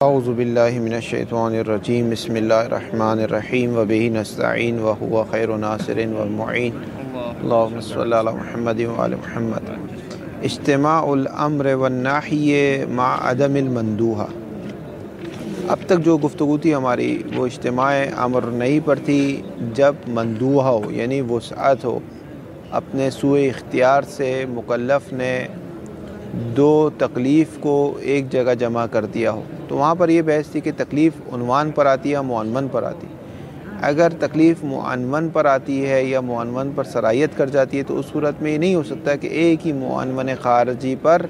اعوذ باللہ من الشیطان الرجیم بسم اللہ الرحمن الرحیم وبہ نستعین وہو خیر ناصر ومعین اللہم صلی علی محمد وعلی محمد۔ اجتماع الامر والنہی مع عدم المندوحہ۔ اب تک جو گفتگو تھی ہماری وہ اجتماع امر نہیں پر تھی جب مندوحہ ہو، یعنی وسعت ہو، اپنے سوئے اختیار سے مکلف نے دو تکلیف کو ایک جگہ جمع کر دیا ہو، تو وہاں پر یہ بحث تھی کہ تکلیف عنوان پر آتی ہے یا معنون پر آتی ہے۔ اگر تکلیف معنون پر آتی ہے یا معنون پر سرایت کر جاتی ہے تو اس صورت میں یہ نہیں ہو سکتا کہ ایک ہی معنون خارجی پر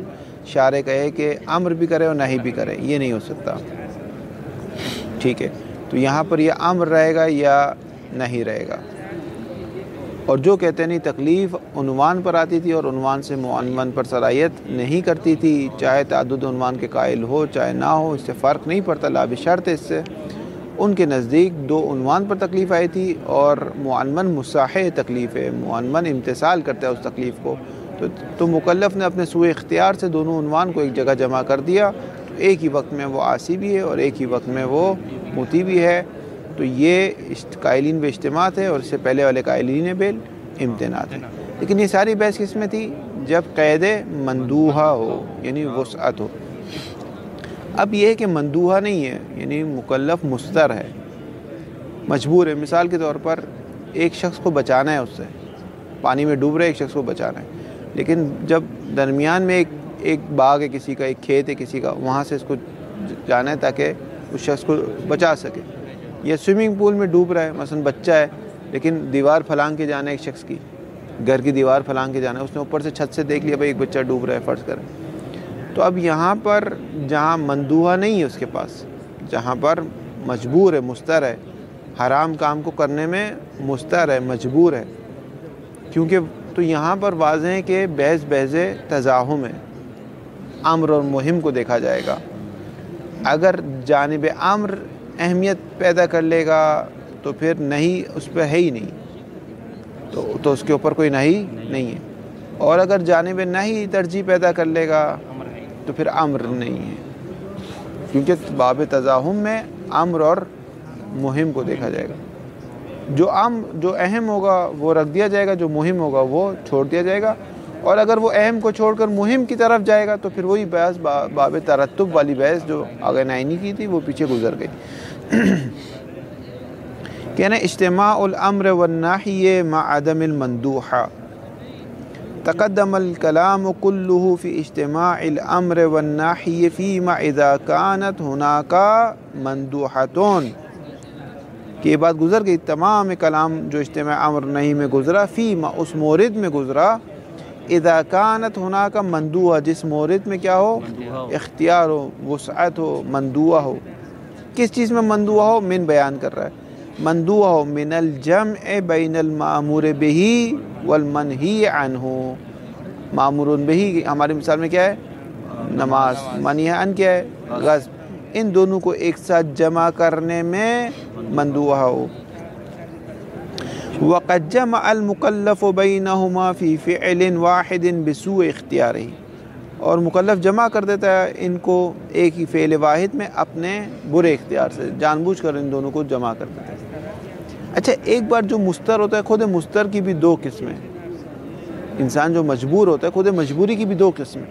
شارع کہے کہ امر بھی کرے اور نہی بھی کرے، یہ نہیں ہو سکتا، ٹھیک ہے۔ تو یہاں پر یہ امر رہے گا یا نہیں رہے گا۔ اور جو کہتے ہیں نہیں تکلیف عنوان پر آتی تھی اور عنوان سے معنون پر سرایت نہیں کرتی تھی، چاہے تعدد عنوان کے قائل ہو چاہے نہ ہو، اس سے فرق نہیں پڑتا، لا بشرط اس سے، ان کے نزدیک دو عنوان پر تکلیف آئی تھی اور معنون مصاحح تکلیف ہے، معنون امتثال کرتا ہے اس تکلیف کو، تو مکلف نے اپنے سوئے اختیار سے دونوں عنوان کو ایک جگہ جمع کر دیا، تو ایک ہی وقت میں وہ عاصی بھی ہے اور ایک ہی وقت میں وہ مطیع بھی ہے۔ تو یہ قائلین بے اجتماعات ہے اور اس سے پہلے والے قائلین بال امتناعات ہے۔ لیکن یہ ساری بحث کس میں تھی؟ جب قید مندوحہ ہو، یعنی وسعت ہو۔ اب یہ ہے کہ مندوحہ نہیں ہے، یعنی مکلف مستر ہے، مجبور ہے۔ مثال کے طور پر ایک شخص کو بچانا ہے، اس سے پانی میں ڈوب رہے ایک شخص کو بچانا ہے، لیکن جب درمیان میں ایک باغ ہے کسی کا، ایک کھیت ہے کسی کا، وہاں سے اس کو جانا ہے تاکہ اس شخص کو بچا سکے۔ یا سوئمنگ پول میں ڈوب رہا ہے، مثلا بچہ ہے لیکن دیوار پھلانگ کے جانا ہے، ایک شخص کی گھر کی دیوار پھلانگ کے جانا ہے، اس نے اوپر سے چھت سے دیکھ لیا بھائی ایک بچہ ڈوب رہا ہے، فرض کریں۔ تو اب یہاں پر جہاں مندوحہ نہیں ہے اس کے پاس، جہاں پر مجبور ہے، مستر ہے، حرام کام کو کرنے میں مستر ہے، مجبور ہے، کیونکہ تو یہاں پر واضح ہے کہ بحث تزاحم ہے، امر اور مہم کو دیکھا جائے گا۔ اگر جانب امر اہمیت پیدا کر لے گا تو پھر نہیں اس پہ ہے ہی نہیں، تو اس کے اوپر کوئی نہیں ہے، اور اگر جانب نہیں ترجیح پیدا کر لے گا تو پھر امر نہیں ہے، کیونکہ باب تزاحم میں امر اور مہم کو دیکھا جائے گا۔ جو اہم ہوگا وہ رکھ دیا جائے گا، جو مہم ہوگا وہ چھوڑ دیا جائے گا، اور اگر وہ اہم کو چھوڑ کر مہم کی طرف جائے گا تو پھر وہی بحث باب ترتب والی بحث جو آگے نائنی کی تھی وہ پیچھے گزر گئی۔ کہنا اجتماع الامر والنہی مع عدم المندوحہ۔ تقدم الکلام کلہ فی اجتماع الامر والنہی فیما اذا کانت ہناک مندوحتون، کہ یہ بات گزر گئی، تمام کلام جو اجتماع امر نہیں میں گزرا، فیما اس مورد میں گزرا، اذا کانت ہناک مندوحہ جس مورد میں کیا ہو، اختیار ہو، وسعت ہو، مندوحہ ہو۔ کس چیز میں مندوحہ ہو؟ من بیان کر رہا ہے، مندوحہ ہو من الجمع بین المأمور بہ والمنہی عنہ۔ مأمور بہ ہماری مثال میں کیا ہے؟ نماز، منہی عن کیا ہے؟ غصب۔ ان دونوں کو ایک ساتھ جمع کرنے میں مندوحہ ہو۔ وقد جمع المکلف بینہما فی فعل واحد بسوء اختیارہ، اور مکلف جمع کر دیتا ہے ان کو ایک ہی فعل واحد میں اپنے برے اختیار سے، جان بوجھ کر ان دونوں کو جمع کر دیتا ہے۔ اچھا، ایک بار جو مستر ہوتا ہے، خود مستر کی بھی دو قسمیں، انسان جو مجبور ہوتا ہے خود مجبوری کی بھی دو قسمیں۔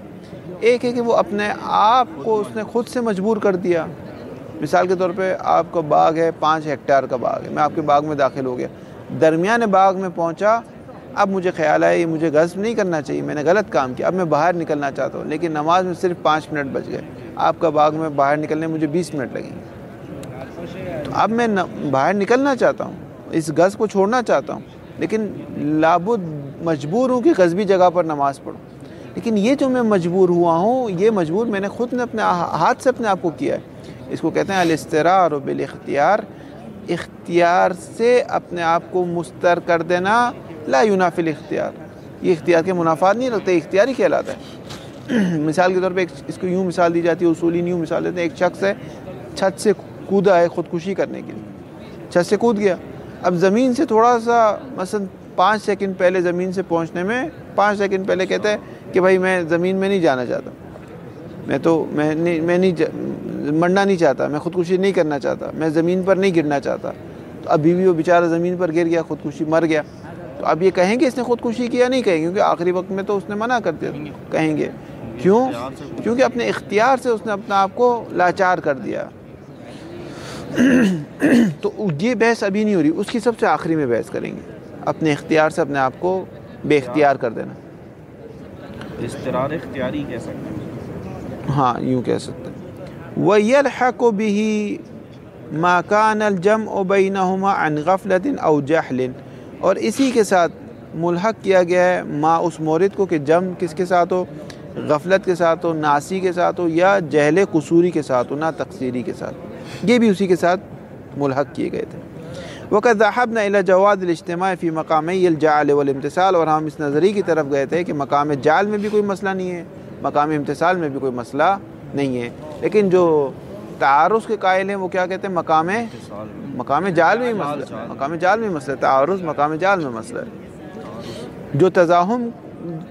ایک ہے کہ وہ اپنے آپ کو اس نے خود سے مجبور کر دیا، مثال کے طور پہ آپ کا باغ ہے، 5 ہیکٹار کا باغ ہے، میں آپ کے باغ میں داخل ہو گیا، درمیان باغ میں پہنچا، اب مجھے خیال آیا یہ مجھے غصب نہیں کرنا چاہیے، میں نے غلط کام کیا، اب میں باہر نکلنا چاہتا ہوں، لیکن نماز میں صرف 5 منٹ بچ گئے، آپ کا باغ میں باہر نکلنے مجھے 20 منٹ لگیں گے، تو اب میں باہر نکلنا چاہتا ہوں، اس غصب کو چھوڑنا چاہتا ہوں، لیکن لابد مجبور ہوں کہ غصبی جگہ پر نماز پڑھوں۔ لیکن یہ جو میں مجبور ہوا ہوں، یہ مجبور میں نے خود نے اپنے ہاتھ سے اپنے آپ کو کیا ہے، اس کو کہتے ہیں الاضطرار بالاختیار، اختیار سے اپنے آپ کو مستر کر دینا، لا ینافی الاختیار، یہ اختیار کے منافات نہیں رکھتے، اختیاری کہلاتا ہے۔ مثال کے طور پہ اس کو یوں مثال دی جاتی ہے، اصولین یوں مثال دیتے ہیں، ایک شخص ہے چھت سے کودا ہے خودکشی کرنے کے لیے، چھت سے کود گیا، اب زمین سے تھوڑا سا مثلا 5 سیکنڈ پہلے زمین سے پہنچنے میں 5 سیکنڈ پہلے کہتا ہے کہ بھائی میں زمین میں نہیں جانا چاہتا، میں نہیں مرنا نہیں چاہتا، میں خودکشی نہیں کرنا چاہتا، میں زمین پر نہیں گرنا چاہتا، تو اب بھی وہ بیچارہ زمین پر گر گیا، خودکشی مر گیا، تو اب یہ کہیں گے اس نے خودکشی کیا؟ نہیں کہیں گے، کیونکہ آخری وقت میں تو اس نے منع کر دیا. کہیں گے کیوں؟ کیونکہ اپنے اختیار سے اس نے اپنا آپ کو لاچار کر دیا. تو یہ بحث ابھی نہیں ہو رہی، اس کی سب سے آخری میں بحث کریں گے، اپنے اختیار سے اپنے آپ کو بے اختیار کر دینا. استرار اختیاری کہہ سکتے ہیں. ہاں یوں کہہ سکتے ہیں. وَيَلْحَقُ بِهِ مَا كَانَ الْجَمْعُ بَيْنَهُمَا عَنْ غَفْلَةٍ أَوْ جَهْلٍ، اور اسی کے ساتھ ملحق کیا گیا ہے ما اس مورد کو کہ جمع کس کے ساتھ ہو؟ غفلت کے ساتھ ہو، ناسی کے ساتھ ہو، یا جہل قصوری کے ساتھ ہو، نا تقصیری کے ساتھ، یہ بھی اسی کے ساتھ ملحق کیے گئے تھے. وَقَدْ ذَهَبْنَا إِلَى جَوَازِ الْاجْتِمَاعِ فِي مَقَامَيِ الْجَعْلِ وَالْامْتِثَالِ، اور ہم اس نظریے کی طرف گئے تھے کہ مقام جعل میں بھی کوئی مسئلہ نہیں ہے، مقام امتثال میں بھی کوئی مسئلہ نہیں ہے، لیکن جو تعارض کے قائل ہیں وہ کیا کہتے ہیں؟ مقام جعل میں ہی مسئلہ ہے، مقام جعل میں مسئلہ ہے، تعارض مقام جعل میں مسئلہ ہے. جو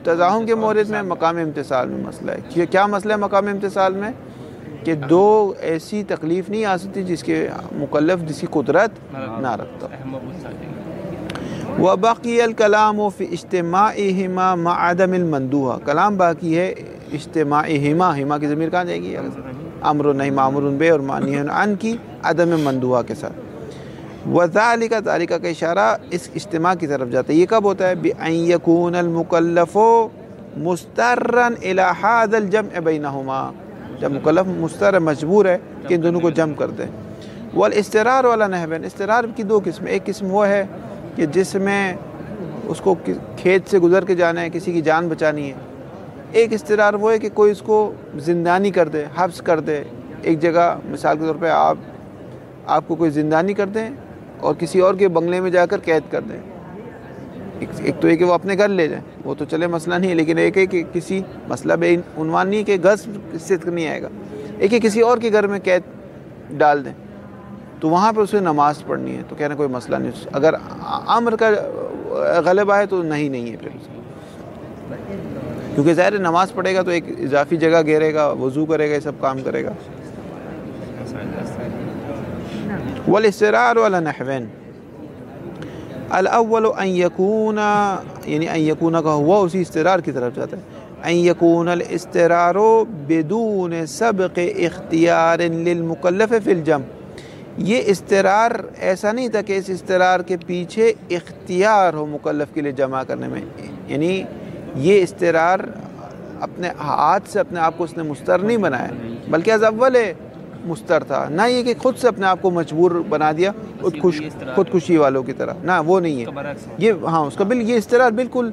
تزاحم کے مورد میں مقام امتثال میں مسئلہ ہے. کیا مسئلہ ہے مقام امتثال میں؟ کہ دو ایسی تکلیف نہیں آ سکتی جس کے مکلف جس کی قدرت نہ رکھتا. وَبَقِيَ الْكَلَامُ فِي اجْتِمَاعِهِمَا مَعَ عَدَمِ الْمَنْدُوحَ، کلام باقی ہے اجتماعِهِمَا، ہما کی ضمیر کہاں جائے گی؟ امر نہیں معمول بے اور معنی عن کی عدم مندوحہ کے ساتھ. وَذَلِكَ ذَلِكَ کا اشارہ اس اجتماع کی طرف جاتا ہے. یہ کب ہوتا ہے؟ بِأَن يَكُونَ الْمُكَلَّفُ مُسْتَرًّا إِلَى هَذَا الْجَمْعِ بَيْنَهُمَا، جب مکلف مستر مجبور ہے کہ ان دونوں کو جمع کر دیں. والاسترار والا نحوین، استرار کی دو قسم، ایک قسم وہ ہے کہ جس میں اس کو کھیت سے گزر کے جانا ہے، کسی کی جان بچانی ہے. ایک استرار وہ ہے کہ کوئی اس کو زندانی کر دے، حبس کر دے ایک جگہ، مثال کے طور پہ آپ کو کوئی زندانی کر دیں اور کسی اور کے بنگلے میں جا کر قید کر دیں. ایک تو یہ کہ وہ اپنے گھر لے جائیں، وہ تو چلے مسئلہ نہیں ہے، لیکن ایک ہے کہ کسی مسئلہ بے عنوان نہیں کہ غصب سے نہیں آئے گا، ایک ہے کسی اور کے گھر میں قید ڈال دیں، تو وہاں پہ اسے نماز پڑھنی ہے، تو کہنا کوئی مسئلہ نہیں. اگر امر کا غلبہ ہے تو نہیں ہے پھر، کیونکہ ظاہر نماز پڑھے گا تو ایک اضافی جگہ گھیرے گا، وضو کرے گا، یہ سب کام کرے گا. والاسترار على نحوین، الاول ان یکون، یعنی ان یکون کا ہوا اسی استرار کی طرف جاتا ہے. ان یکون الاسترار بدون سبق اختیار للمکلف فی الجمع، یہ استرار ایسا نہیں تھا کہ اس استرار کے پیچھے اختیار ہو مکلف کے لیے جمع کرنے میں، یعنی یہ استرار اپنے ہاتھ سے اپنے آپ کو اس نے مستر نہیں بنایا، بلکہ از اول مستر تھا. نہ یہ کہ خود سے اپنے آپ کو مجبور بنا دیا خودکشی والوں کی طرح، نہ وہ نہیں ہے یہ. ہاں اس کا یہ استرار بالکل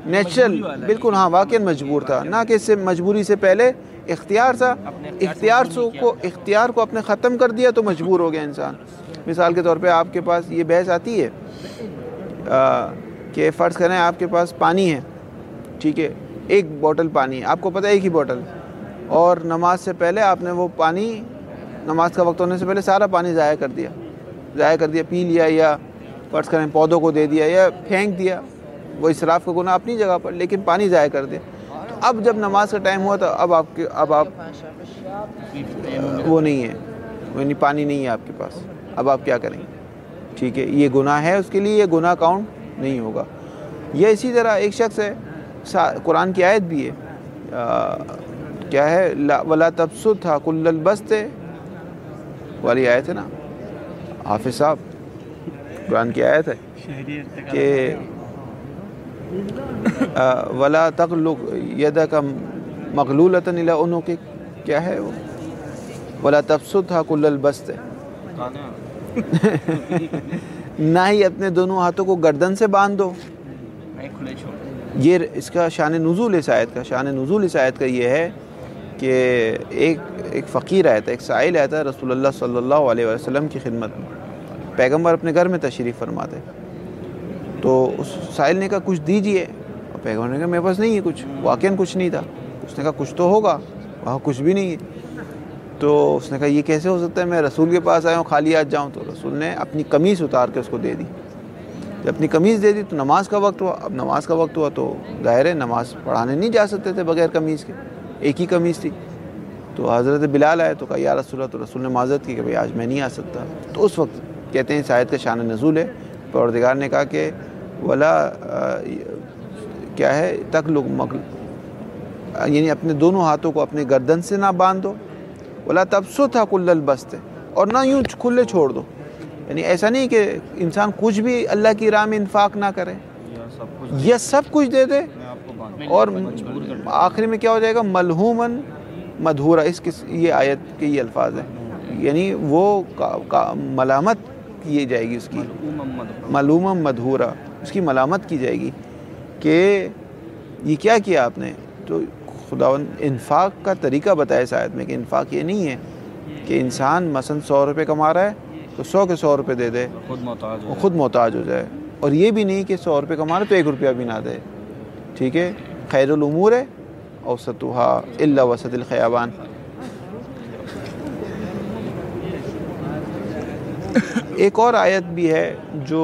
نیچرل، بالکل ہاں واقعا مجبور تھا، نہ کہ اس سے مجبوری سے پہلے اختیار تھا. اختیار کو اپنے ختم کر دیا تو مجبور ہو گیا انسان. مثال کے طور پہ آپ کے پاس یہ بحث آتی ہے کہ فرض کریں آپ کے پاس پانی ہے، ٹھیک ہے، ایک بوٹل پانی ہے، آپ کو پتہ ہے ایک ہی بوٹل، اور نماز سے پہلے آپ نے وہ پانی، نماز کا وقت ہونے سے پہلے سارا پانی ضائع کر دیا، پی لیا، یا فرض کریں پودوں کو دے دیا یا پھینک دیا. وہ اسراف کا گناہ اپنی جگہ پر، لیکن پانی ضائع کر دیا. تو اب جب نماز کا ٹائم ہوا تو اب آپ وہ نہیں ہے، یعنی پانی نہیں ہے آپ کے پاس، اب آپ کیا کریں گے؟ ٹھیک ہے، یہ گناہ ہے اس کے لیے، یہ گناہ کاؤنٹ نہیں ہوگا. یہ اسی طرح ایک شخص ہے، قرآن کی آیت بھی ہے، کیا ہے؟ وَلَا تَبْسُطْهَا كُلَّ الْبَسْطِ والی آیت ہے نا حافظ صاحب، قرآن کی آیت ہے کہ وَلَا تَغْلُقْ يَدَكَ مَغْلُولَةً إِلَىٰ عُنُقِكَ، کیا ہے وہ؟ وَلَا تَبْسُطْهَا كُلَّ الْبَسْطِ، نہ ہی اپنے دونوں ہاتھوں کو گردن سے باندھ دو. یہ اس کا شان نزول اس آیت کا یہ ہے کہ ایک فقیر آیا تھا، ایک سائل آیا تھا رسول اللہ صلی اللہ علیہ وسلم کی خدمت میں. پیغمبر اپنے گھر میں تشریف فرماتے، تو اس سائل نے کہا کچھ دیجئے، اور پیغمبر نے کہا میرے پاس نہیں ہے کچھ، واقعاً کچھ نہیں تھا. اس نے کہا کچھ تو ہوگا، وہاں کچھ بھی نہیں ہے. تو اس نے کہا یہ کیسے ہو سکتا ہے، میں رسول کے پاس آیا ہوں خالی ہاتھ جاؤں؟ تو رسول نے اپنی قمیص اتار کے اس کو دے دی. جب اپنی قمیص دے دی تو نماز کا وقت ہوا. اب نماز کا وقت ہوا تو ظاہر ہے نماز پڑھانے نہیں جا سکتے تھے بغیر قمیص کے، ایک ہی قمیص تھی. تو حضرت بلال آئے تو کہا یا رسول اللہ، تو رسول نے معذرت کی کہ بھئی آج میں نہیں آ سکتا. تو اس وقت کہتے ہیں اس آیت کا شان نزول ہے، پروردگار نے کہا کہ ولا کیا ہے تکلق، یعنی اپنے دونوں ہاتھوں کو اپنے گردن سے نہ باندھو، ولا تبسطھا کل البسط، اور نہ یوں کھلے چھوڑ دو. یعنی ایسا نہیں کہ انسان کچھ بھی اللہ کی راہ میں انفاق نہ کرے، یہ سب کچھ دے دے اور آخری میں کیا ہو جائے گا، ملہومن مدھورا. یہ آیت کے یہ الفاظ ہیں، یعنی وہ ملامت کی جائے گی اس کی، ملومم مدھورا، اس کی ملامت کی جائے گی کہ یہ کیا کیا آپ نے. تو خداوند انفاق کا طریقہ بتایا اس آیت میں کہ انفاق یہ نہیں ہے کہ انسان مثلا 100 روپے کما رہا ہے تو 100 کے 100 روپے دے دے، وہ خود محتاج ہو جائے. اور یہ بھی نہیں کہ 100 روپے کما رہا ہے تو 1 روپیہ بھی نہ دے. ٹھیک ہے، خیر الامور اوسطها الا وسط الخیابان. ایک اور آیت بھی ہے جو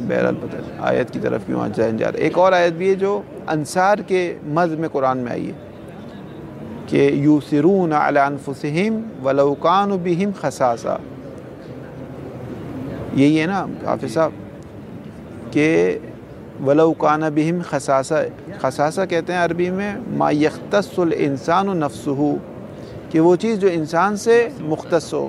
بہرحال پتہ نہیں آیت کی طرف کیوں ذہن جا رہا ہے. ایک اور آیت بھی ہے جو انصار کے مد میں قرآن میں آئی ہے کہ یوسرون علی انفسہم ولو کانوا بہم خصاصہ. یہی ہے نا حافظ صاحب کہ ولو کان بہم خصاصہ. خصاصہ کہتے ہیں عربی میں ما یختص الانسان نفسہ، کہ وہ چیز جو انسان سے مختص ہو.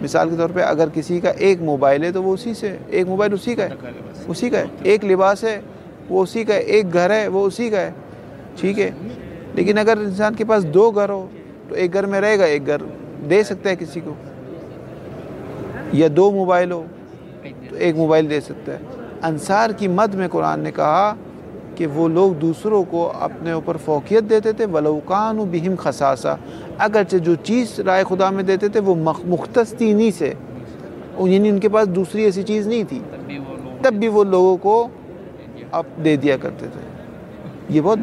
مثال کے طور پہ اگر کسی کا ایک موبائل ہے تو وہ اسی سے، ایک موبائل اسی کا ہے، ایک لباس ہے وہ اسی کا ہے، ایک گھر ہے وہ اسی کا ہے. ٹھیک ہے، لیکن اگر انسان کے پاس 2 گھر ہو تو ایک گھر میں رہے گا، ایک گھر دے سکتا ہے کسی کو، یا 2 موبائل ہو تو ایک موبائل دے سکتا ہے. انصار کی مد میں قرآن نے کہا کہ وہ لوگ دوسروں کو اپنے اوپر فوقیت دیتے تھے، وَلَوْ كَانُوا بِهِمْ خَصَاصَةً، اگرچہ جو چیز رائے خدا میں دیتے تھے وہ مختص تھی انہی سے، یعنی ان کے پاس دوسری ایسی چیز نہیں تھی، تب بھی وہ لوگوں کو اب دے دیا کرتے تھے. یہ بہت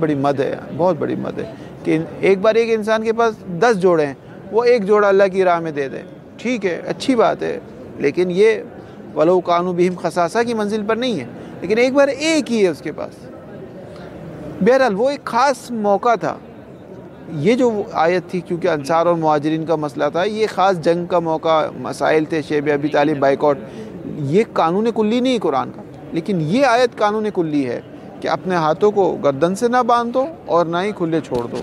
بڑی مد ہے، بہت بڑی مد ہے کہ ایک بار ایک انسان کے پاس 10 جوڑے ہیں، وہ ایک جوڑا اللہ کی راہ میں دے دے. ٹھیک ہے، اچھی بات ہے، لیکن یہ وَلَوْ كَانُوا بِهِمْ خَصَاصَةً کی منزل پر نہیں ہے. لیکن ایک بار ایک ہی ہے اس کے پاس. بہرحال وہ ایک خاص موقع تھا. یہ جو آیت تھی کیونکہ انصار اور مہاجرین کا مسئلہ تھا، یہ خاص جنگ کا موقع، مسائل تھے، شیب ابی طالب بائیکاٹ، یہ قانون کلی نہیں قرآن کا. لیکن یہ آیت قانون کلی ہے کہ اپنے ہاتھوں کو گردن سے نہ باندھو اور نہ ہی کھلے چھوڑ دو.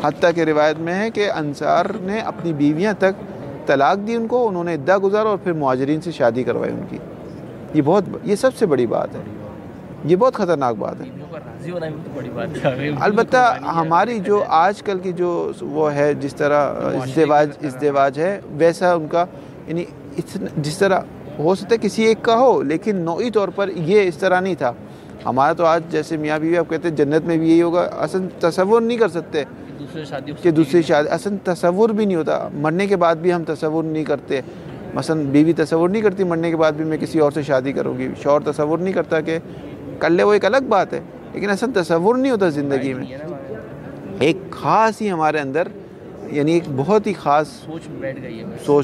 حتیٰ کہ روایت میں ہے کہ انصار نے اپنی بیویاں تک طلاق دی ان کو، انہوں نے عدہ گزارا اور پھر مہاجرین سے شادی کروائی ان کی. یہ سب سے بڑی بات ہے، یہ بہت خطرناک بات ہے. البتہ ہماری جو آج کل کی جو وہ ہے، جس طرح ازدواج ہے، ویسا ان کا یعنی جس طرح ہو سکتا ہے کسی ایک کا ہو، لیکن نوعی طور پر یہ اس طرح نہیں تھا. ہمارا تو آج جیسے میاں بیوی آپ کہتے ہیں جنت میں بھی یہی ہوگا، اصلا تصور نہیں کر سکتے کہ دوسری شادی، اصلا تصور بھی نہیں ہوتا. مرنے کے بعد بھی ہم تصور نہیں کرتے. مثلا بیوی تصور نہیں کرتی مرنے کے بعد بھی میں کسی اور سے شادی کروں گی، شوہر تصور نہیں کرتا کہ کر لے، وہ ایک الگ بات ہے، لیکن اصلا تصور نہیں ہوتا زندگی میں. ایک خاص ہی ہمارے اندر یعنی ایک بہت ہی خاص سوچ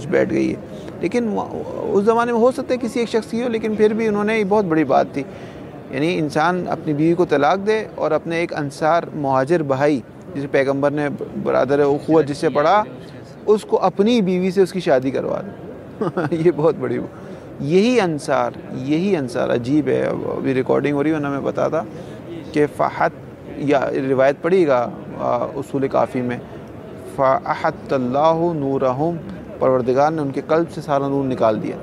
بیٹھ گئی ہے. لیکن اس زمانے میں ہو سکتا ہے کسی ایک شخص کی ہو، لیکن پھر بھی انہوں نے یہ بہت بڑی بات تھی. یعنی انسان اپنی بیوی کو طلاق دے اور اپنے ایک انصار مہاجر بھائی جسے پیغمبر نے برادر اخوت جس سے پڑھا، اس کو اپنی بیوی سے اس کی شادی کروا دے. یہ بہت بڑی یہی انصار عجیب ہے. ابھی ریکارڈنگ ہو رہی ہے، میں بتاتا کہ فحت، یا روایت پڑھی گا اصول کافی میں، فَأَحَطَّ اللَّهُ نُورَهُمْ، پروردگار نے ان کے قلب سے سارا نور نکال دیا.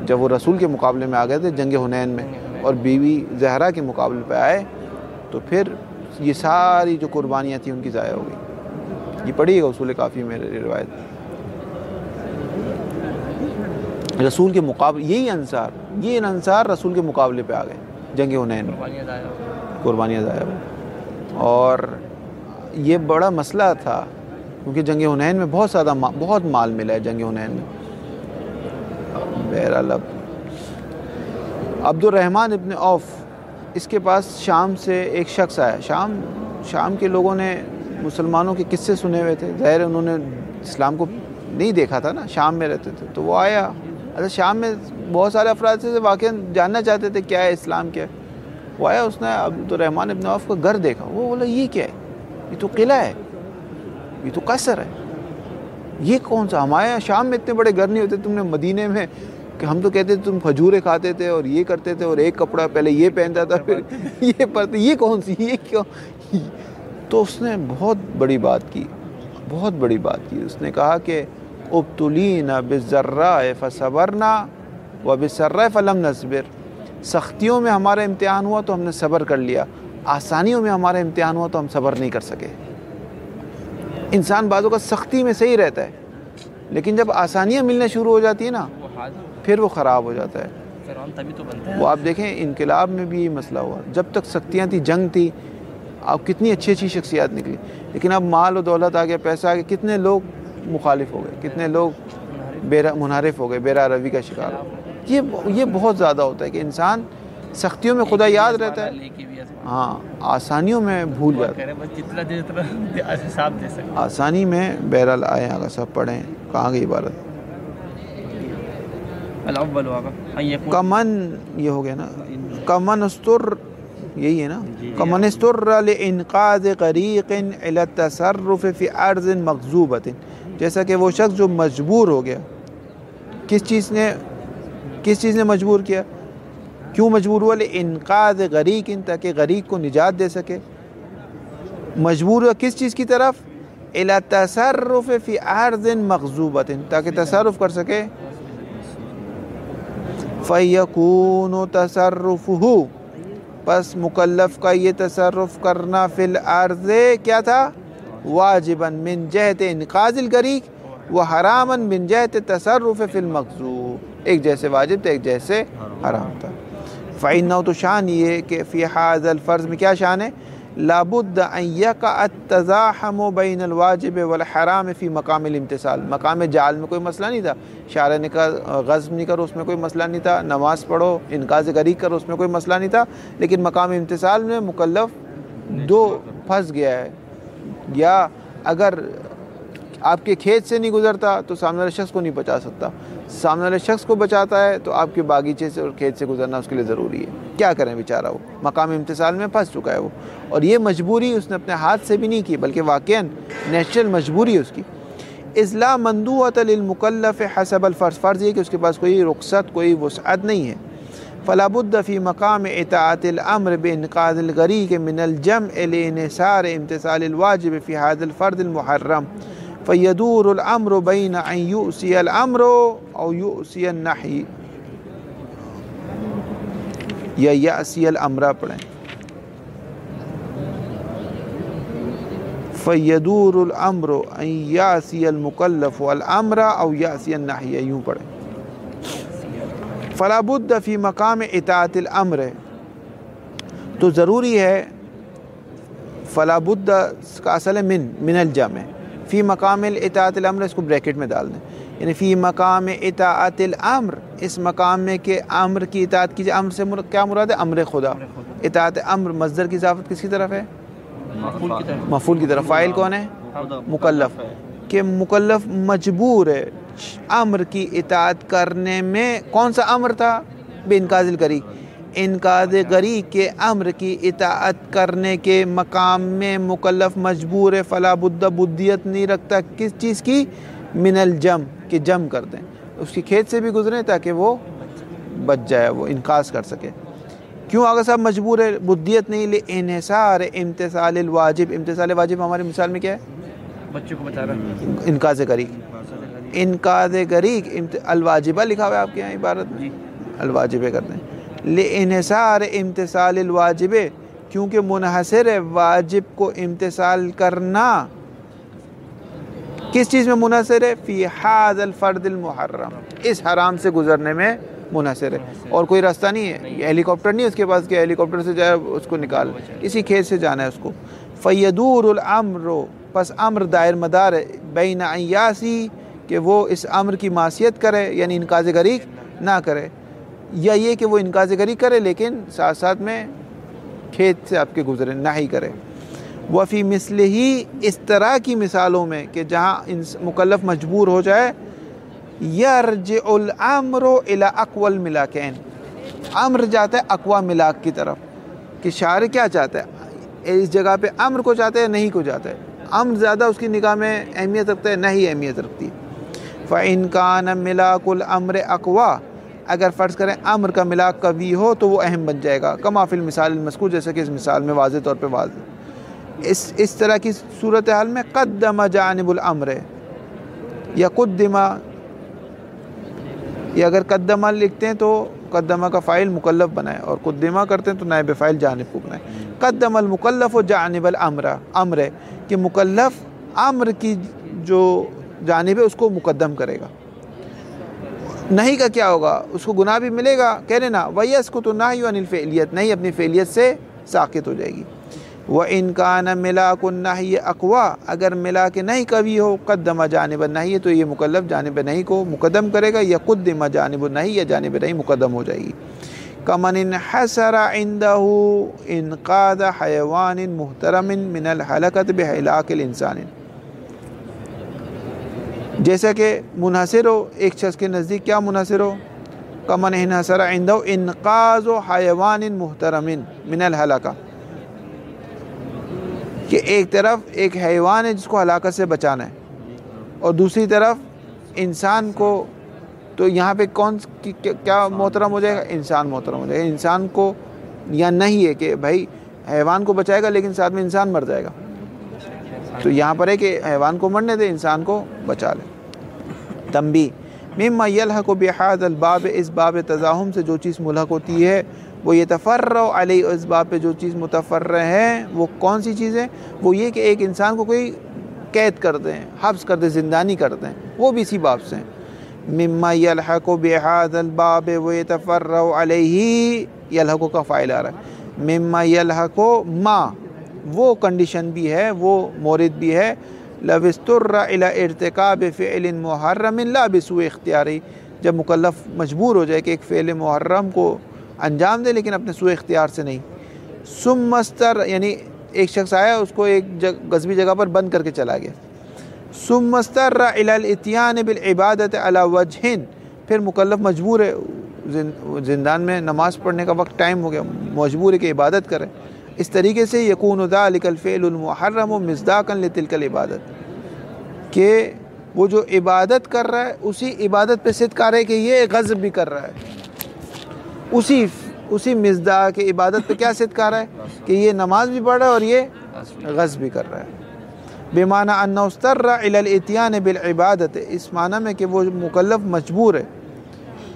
جب وہ رسول کے مقابلے میں آ گئے تھے جنگ حنین میں اور بیوی زہرا کے مقابلے پہ آئے، تو پھر یہ ساری جو قربانیاں تھیں ان کی ضائع ہو گئی. یہ پڑھی گا اصول کافی میں روایت. رسول کے مقابلے یہ انصار رسول کے مقابلے پہ آ گئے جنگ حنین میں، قربانیاں ضائع ہو. اور یہ بڑا مسئلہ تھا کیونکہ جنگ حنین میں بہت مال ملا ہے جنگ حنین میں. بہرحال عبد الرحمن ابن عوف، اس کے پاس شام سے ایک شخص آیا. شام کے لوگوں نے مسلمانوں کے قصے سنے ہوئے تھے، ظاہر انہوں نے اسلام کو نہیں دیکھا تھا نا، شام میں رہتے تھے. تو وہ آیا، شام میں بہت سارے افراد سے واقعا جاننا چاہتے تھے کیا ہے اسلام کیا ہے. وہ آیا، اس نے عبد الرحمن ابن عوف کا گھر دیکھا. وہ بولا یہ کیا ہے، یہ تو قلعہ ہے، یہ تو قصر ہے، یہ کون سا؟ ہمارے یہاں شام میں اتنے بڑے گھر نہیں ہوتے، تم نے مدینے میں کہ ہم تو کہتے تھے تم کھجورے کھاتے تھے اور یہ کرتے تھے اور ایک کپڑا پہلے یہ پہنتا تھا پھر یہ پڑھتے، یہ کون سی، یہ کیوں؟ تو اس نے بہت بڑی بات کی، بہت بڑی بات کی. اس نے کہا کہ ابتلینا بالضراء فصبرنا وبالسراء فلم نصبر. سختیوں میں ہمارا امتحان ہوا تو ہم نے صبر کر لیا، آسانیوں میں ہمارا امتحان ہوا تو ہم صبر نہیں کر سکے. انسان بعضوں کا سختی میں صحیح رہتا ہے، لیکن جب آسانیاں ملنا شروع ہو جاتی ہیں نا پھر وہ خراب ہو جاتا ہے. وہ آپ دیکھیں انقلاب میں بھی یہ مسئلہ ہوا، جب تک سختیاں تھی، جنگ تھی، اب کتنی اچھی اچھی شخصیات نکلی، لیکن اب مال و دولت آ گیا، پیسہ آ گیا، کتنے لوگ مخالف ہو گئے، کتنے لوگ منحرف ہو گئے، بیرا روی کا شکار ہو. یہ بہت زیادہ ہوتا ہے کہ انسان سختیوں میں خدا یاد رہتا ہے، ہاں آسانیوں میں بھول جاتا ہے. آسانی میں بہرحال آئے آگا سب پڑھیں. کہاں گئی عبارت؟ کمن، یہ ہو گیا نا، کمن استر، یہی ہے نا، کمن استر لانقاذ غریق الی التصرف فی ارض مغصوبۃ. جیسا کہ وہ شخص جو مجبور ہو گیا، کس چیز نے مجبور کیا، کیوں مجبور ہوا؟ لانقاذ غریق، تاکہ غریق کو نجات دے سکے. مجبور ہوا کس چیز کی طرف؟ الی التصرف فی ارض مغصوبۃ، تاکہ تصرف کر سکے. فَيَكُونُ تَصَرُّفُهُ، پس مکلف کا یہ تصرف کرنا فی الارض کیا تھا؟ واجباً من جہت انقاذ الغریق و حراماً من جہت تصرف فی المغصوب. ایک جیسے واجب تھا، ایک جیسے حرام تھا. فَإِنَّهُ، تو شان یہ کہ فی هذا الفرض میں کیا شان ہے؟ لابد ان یقع التزاحم بین الواجب والحرام فی مقام الامتثال. مقام جعل میں کوئی مسئلہ نہیں تھا، شارع نے کہا غصب نہیں کرو، اس میں کوئی مسئلہ نہیں تھا، نماز پڑھو، انقاذ غریق کرو، اس میں کوئی مسئلہ نہیں تھا. لیکن مقام امتثال میں مکلف دو پھنس گیا ہے. یا اگر آپ کے کھیت سے نہیں گزرتا تو سامنے والے شخص کو نہیں بچا سکتا، سامنے والے شخص کو بچاتا ہے تو آپ کے باغیچے سے اور کھیت سے گزرنا اس کے لیے ضروری ہے. کیا کریں بیچارہ، وہ مقام امتثال میں پھنس چکا ہے وہ. اور یہ مجبوری اس نے اپنے ہاتھ سے بھی نہیں کی، بلکہ واقعاً نیچرل مجبوری ہے اس کی. اذ مندوۃ للمکلف حسب الفرض، فرض یہ کہ اس کے پاس کوئی رخصت، کوئی وسعت نہیں ہے. فلا بد فی مقام اطاعت الامر بانقاذ الغریق من الجمع لانحصار امتثال الواجب فی هذا الفرض المحرم. فیدور الامر بین ان یؤسی الامر او یؤسی النحی، یا یأسی الامر پڑھیں. فیدور الامر ان یأسی المکلف الامر او یأسی النحی، یوں پڑھیں. فلا بد فی مقام اطاعت الامر، تو ضروری ہے. فلا بد کا اصل ہے من الجمع، فی مقام اطاعت الامر اس کو بریکٹ میں ڈال دیں، یعنی فی مقام اطاعت الامر، اس مقام میں کہ امر کی اطاعت کیجیے. امر سے کیا مراد ہے؟ امر خدا. اطاعت امر مصدر کی اضافت کس کی طرف ہے؟ مفعول کی طرف. فاعل کون ہے؟ مکلف. کہ مکلف مجبور ہے امر کی اطاعت کرنے میں. کون سا امر تھا؟ بانقاذ الغریق. انقاذ غریق کے امر کی اطاعت کرنے کے مقام میں مکلف مجبور ہے. فلا بد، بدیت نہیں رکھتا کس چیز کی؟ من الجم، کہ جم کر دیں، اس کی کھیت سے بھی گزریں تاکہ وہ بچ جائے، وہ انقاذ کر سکے. کیوں آگے صاحب مجبور ہے؟ بدیت نہیں، لانحصار امتثال الواجب. امتثال واجب ہماری مثال میں کیا ہے؟ بچوں کو بچانا. انقاذ غریق. انقاذ غریق الواجبہ لکھا ہوا ہے آپ کے یہاں عبارت میں، الواجبہ کرتے ہیں. لانحصار امتثال الواجب، کیونکہ منحصر ہے واجب کو امتثال کرنا. کس چیز میں منحصر ہے؟ فی ھذا الفرض المحرم، اس حرام سے گزرنے میں منحصر ہے. اور کوئی راستہ نہیں ہے، یہ ہیلی کاپٹر نہیں ہے اس کے پاس کہ ہیلی کاپٹر سے جائے اس کو نکال، اسی کھیت سے جانا ہے اس کو. فیدور الامر، پس امر دائر مدار ہے بین ان یاسی، کہ وہ اس امر کی معصیت کرے یعنی انقاذ غریق نہ کرے، یا یہ کہ وہ انقاذ غریق کرے لیکن ساتھ ساتھ میں کھیت سے آپ کے گزرے نہ ہی کرے. وفی مثل ہی، اس طرح کی مثالوں میں کہ جہاں مکلف مجبور ہو جائے، یرجع الامر الی اقوی الملاکین، امر جاتا ہے اقوی ملاک کی طرف. کہ شارع کیا چاہتا ہے؟ اس جگہ پہ امر کو چاہتا ہے نہیں کو چاہتا ہے. امر زیادہ اس کی نگاہ میں اہمیت رکھتا ہے، نہیں اہمیت رکھتی ہے. فَإِنْ كَانَ مِلَاكُ الْأَمْرِ أَقْوَى، اگر فرض کریں امر کا ملاک قوی ہو تو وہ اہم بن جائے گا، کما فی المثال المذکور، جیسے کہ اس مثال میں واضح طور پہ واضح. اس طرح کی صورتحال میں قدم جانب الامر یا قدمہ، یا اگر قدمہ لکھتے ہیں تو قدمہ کا فاعل مکلف بنائے، اور قدمہ کرتے ہیں تو نائب فاعل جانب کو بنائے. قدم المکلف و جانب الامر ہے کہ مکلف امر کی جو جانب ہے اس کو مقدم کرے گا. نہیں کا کیا ہوگا؟ اس کو گناہ بھی ملے گا، کہہ رہے نا وَيَسْقُطُ النَّهْيُ عَنِ الْفِعْلِيَّةِ، نہیں اپنی فعلیت سے ساقط ہو جائے گی. وَإِنْ كَانَ مِلَاكُ النَّهْيِ أَقْوَى، اگر ملاک نہیں قوی ہو قدم جانب النہی، تو یہ مکلف جانب نہیں کو مقدم کرے گا، یا قدم جانب النہی، یا جانب نہیں مقدم ہو جائے گی. كَمَنْ انْحَسَرَ عِنْدَهُ إِنْقَاذَ حَيَوَانٍ مُحْتَرَمٍ مِنَ الْحَلَقَةِ بِهِلَاكِ الْإِنسَانِ، جیسا کہ منحصر ہو ایک شخص کے نزدیک، کیا منحصر ہو؟ کمن انحصر عنده انقاذ حیوان محترم من الحلقہ، کہ ایک طرف ایک حیوان ہے جس کو ہلاکت سے بچانا ہے، اور دوسری طرف انسان کو. تو یہاں پہ کون کیا محترم ہو جائے گا؟ انسان محترم ہو جائے گا. انسان کو یا نہیں ہے کہ بھائی حیوان کو بچائے گا لیکن ساتھ میں انسان مر جائے گا، تو یہاں پر ہے کہ حیوان کو مرنے دے، انسان کو بچا لے. تنبیہ مما یلحق بہذا الباب، اس باب تزاحم سے جو چیز ملحق ہوتی ہے، وہ یتفرع علیہ، اس باب پہ جو چیز متفرع ہے وہ کون سی چیز ہے؟ وہ یہ کہ ایک انسان کو کوئی قید کر دیں، حبس کر دیں، زندانی کر دیں، وہ بھی اسی باب سے ہیں. مما یلحق بہذا الباب ویتفرع علیہ، یلحق کا فاعل آ رہا ہے. مما یلحق، ما وہ کنڈیشن بھی ہے، وہ مورد بھی ہے. لو اضطر الی ارتکاب فعل محرم لا بسوء اختیاری، جب مکلف مجبور ہو جائے کہ ایک فعل محرم کو انجام دے لیکن اپنے سوء اختیار سے نہیں. ثم استر، یعنی ایک شخص آیا اس کو ایک غصبی جگہ پر بند کر کے چلا گیا. ثم استر الی الاتیان بالعبادۃ علی وجہ، پھر مکلف مجبور ہے، زندان میں نماز پڑھنے کا وقت ٹائم ہو گیا، مجبور ہے کہ عبادت کرے. اس طریقے سے یکون ذلک الفعل المحرم مصداقا لتلک العبادت، کہ وہ جو عبادت کر رہا ہے اسی عبادت پہ صدق آ رہا ہے کہ یہ غضب بھی کر رہا ہے، اسی مصداق عبادت پہ کیا صدق آ رہا ہے کہ یہ نماز بھی پڑھ رہا ہے اور یہ غضب بھی کر رہا ہے. بمعنی انہ استر الی الاتیان بالعبادت، اس معنی میں کہ وہ مکلف مجبور ہے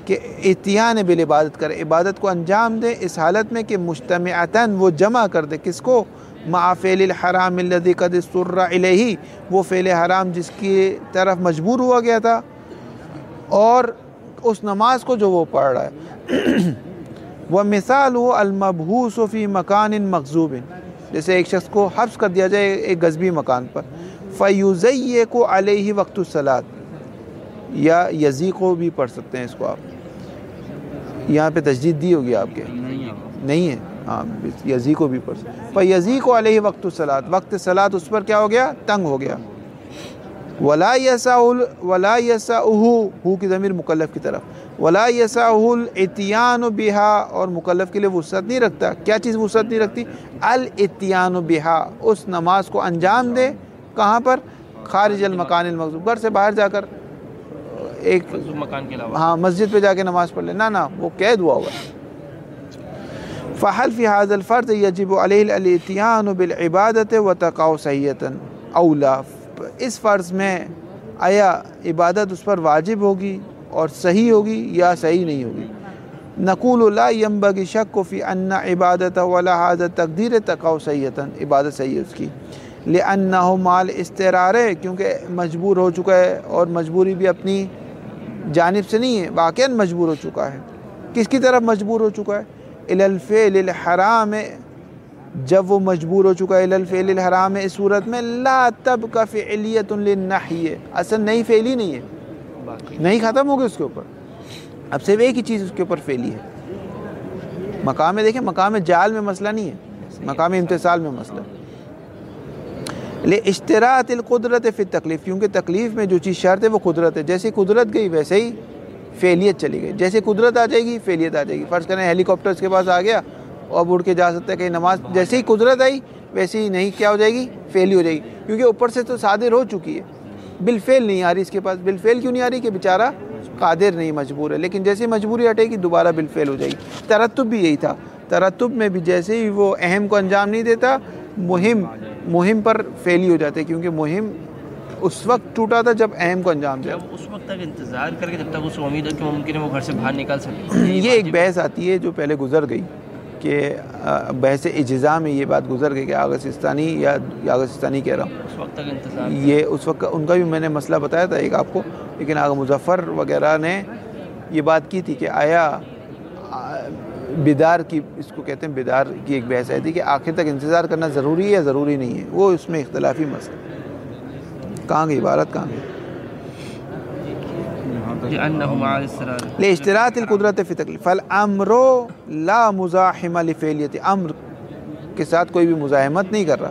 کہ اتیان بالعبادت کرے، عبادت کو انجام دے اس حالت میں کہ مجتمعتاً وہ جمع کر دے، کس کو؟ مع فعل الحرام الذی قد استر الیہ، وہ فعل حرام جس کی طرف مجبور ہوا گیا تھا، اور اس نماز کو جو وہ پڑھ رہا ہے. ومثالہ المبحوث فی مکان مغصوب، جیسے ایک شخص کو حبس کر دیا جائے ایک غصبی مکان پر. فیضیق علیہ وقت الصلاۃ، یا یضیق بھی پڑھ سکتے ہیں اس کو آپ، یہاں پہ تشدید دی ہوگی آپ کے، نہیں ہے، ہاں یزیق کو بھی پڑھ سکتے ہیں. فیضیق علیہ وقت الصلاۃ، وقت صلاۃ اس پر کیا ہو گیا؟ تنگ ہو گیا. ولا یسعہ، ہو کی ضمیر مکلف کی طرف، ولا یسعہ الاتیان بہا، اور مکلف کے لیے وسعت نہیں رکھتا. کیا چیز وسعت نہیں رکھتی؟ الاتیان بہا، اس نماز کو انجام دے. کہاں پر؟ خارج المکان المغصوب، گھر سے باہر جا کر ایک مکان کے علاوہ، ہاں مسجد پہ جا کے نماز پڑھ لے، نہ وہ قید ہوا ہوا ہے. فحل فی هذا الفرض یجب علیہ الاتیان بالعبادت وتقع صحیحۃ اولا، اس فرض میں آیا عبادت اس پر واجب ہوگی اور صحیح ہوگی یا صحیح نہیں ہوگی؟ نقول لا ينبغي شک فی ان عبادت ولا هذا تقدیر تقع صحیحۃ، عبادت صحیح ہے اس کی. لأنہ مال استرار، کیونکہ مجبور ہو چکا ہے، اور مجبوری بھی اپنی جانب سے نہیں ہے، واقعاً مجبور ہو چکا ہے. کس کی طرف مجبور ہو چکا ہے؟ الی الفعل الحرام، جب وہ مجبور ہو چکا ہے الی الفعل الحرام، اس صورت میں لا تبقى فعلیۃ للنحی، اصل نئی فعلی نہیں ہے، نہیں ختم ہوگی اس کے اوپر، اب صرف ایک ہی چیز اس کے اوپر فعلی ہے. مقام دیکھیں، مقام جعل میں مسئلہ نہیں ہے، مقام امتثال میں مسئلہ. لاشتراط القدرت فی التکلیف، کیونکہ تکلیف میں جو چیز شرط ہے وہ قدرت ہے. جیسے قدرت گئی ویسے ہی فعلیت چلی گئی، جیسے قدرت آ جائے گی فعلیت آ جائے گی. فرض کریں ہیلی کاپٹر کے پاس آ گیا، اب اڑ کے جا سکتا ہے کہیں نماز، جیسے ہی قدرت آئی ویسے ہی نہیں کیا ہو جائے گی، فعلی ہو جائے گی، کیونکہ اوپر سے تو صادر ہو چکی ہے، بالفعل نہیں آ رہی اس کے پاس۔ بالفعل کیوں نہیں آ رہی؟ کہ بیچارہ قادر نہیں، مجبور ہے، لیکن جیسے مجبوری ہٹے گی دوبارہ بالفعل ہو جائے گی۔ ترتب بھی یہی تھا، ترتب میں بھی جیسے ہی وہ اہم کو انجام نہیں دیتا، مہم پر فعلی ہو جاتے، کیونکہ مہم اس وقت ٹوٹا تھا جب اہم کو انجام دیا۔ اس وقت تک انتظار کر کے جب تک اس کو امید ہے کہ ممکن ہے وہ گھر سے باہر نکل سکے۔ یہ ایک بحث آتی ہے جو پہلے گزر گئی، کہ بحث اجزا میں یہ بات گزر گئی کہ آغا سستانی یا آغا سستانی کہہ رہا ہوں، اس وقت تک انتظار، یہ اس وقت ان کا بھی میں نے مسئلہ بتایا تھا ایک آپ کو، لیکن آغا مظفر وغیرہ نے یہ بات کی تھی کہ آیا بیدار کی، اس کو کہتے ہیں بیدار کی ایک بحث آئی تھی کہ آخر تک انتظار کرنا ضروری ہے یا ضروری نہیں ہے، وہ اس میں اختلافی مسئلہ۔ کہاں گئی عبارت، کہاں گئی؟ لاشتراط القدرت فی تکلیف فالامر لا مزاحم لفعلیت، امر کے ساتھ کوئی بھی مزاحمت نہیں کر رہا،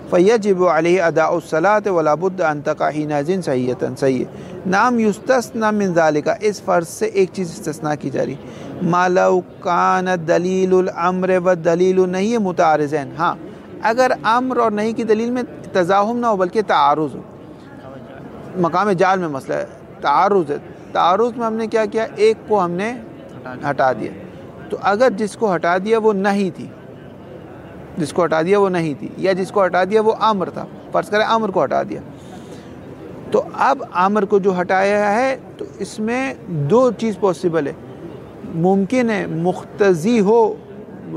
فیجب علیہ اداء الصلاۃ ولا بد ان تقع حینئذ صحیحۃ، صحیح نام یستثنى من ذلك، اس فرض سے ایک چیز استثناء کی جا رہی، ما لو کان دلیل الامر والدلیل النہی متعارضین، ہاں اگر امر اور نہیں کی دلیل میں تزاحم نہ ہو بلکہ تعارض ہو، مقام جعل میں مسئلہ ہے، تعارض ہے، تعارض میں ہم نے کیا کیا، ایک کو ہم نے ہٹا دیا، تو اگر جس کو ہٹا دیا وہ نہیں تھی، جس کو ہٹا دیا وہ نہیں تھی، یا جس کو ہٹا دیا وہ امر تھا، فرض کریں امر کو ہٹا دیا، تو اب امر کو جو ہٹایا ہے تو اس میں دو چیز پاسبل ہے، ممکن ہے مقتضی ہو،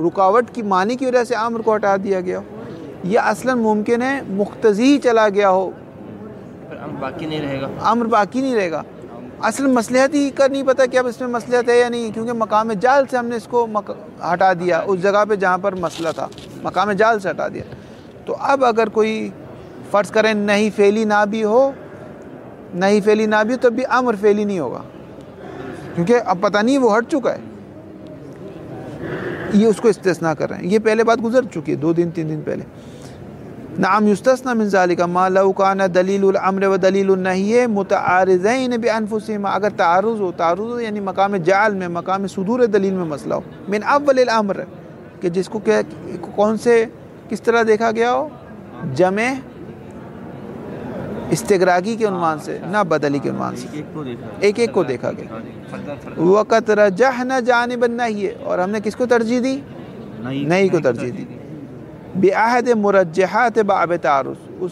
رکاوٹ کی معنی کی وجہ سے امر کو ہٹا دیا گیا ہو، یا اصلاً ممکن ہے مقتضی چلا گیا ہو، امر باقی نہیں رہے گا، امر باقی نہیں رہے گا، اصل مصلحت ہی کا نہیں پتہ کہ اب اس میں مصلحت ہے یا نہیں، کیونکہ مقام جعل سے ہم نے اس کو ہٹا دیا، اس جگہ پہ جہاں پر مسئلہ تھا مقام جعل سے ہٹا دیا، تو اب اگر کوئی فرض کریں نہیں فعلی نہ بھی ہو، نہیں فعلی نہ بھی ہو تب بھی امر فعلی نہیں ہوگا، کیونکہ اب پتہ نہیں وہ ہٹ چکا ہے، یہ اس کو استثناء کر رہے ہیں، یہ پہلے بات گزر چکی ہے 2 دن 3 دن پہلے۔ نعم یستثنى من ذلك ما لو كان دلیل الامر و دلیل النہی متعارضین بانفسہما، اگر تعارض ہو یعنی مقام جعل میں، مقام صدور دلیل میں مسئلہ ہو، من اول الامر، کہ جس کو کون سے کس طرح دیکھا گیا ہو، جمع استغراقی کے عنوان سے، نہ بدلی کے عنوان سے، ایک ایک کو دیکھا گیا، وقت رجحنا جانب النہی، اور ہم نے کس کو ترجیح دی؟ نہیں کو ترجیح دی، بِعَہد مرجحات باب تعارض،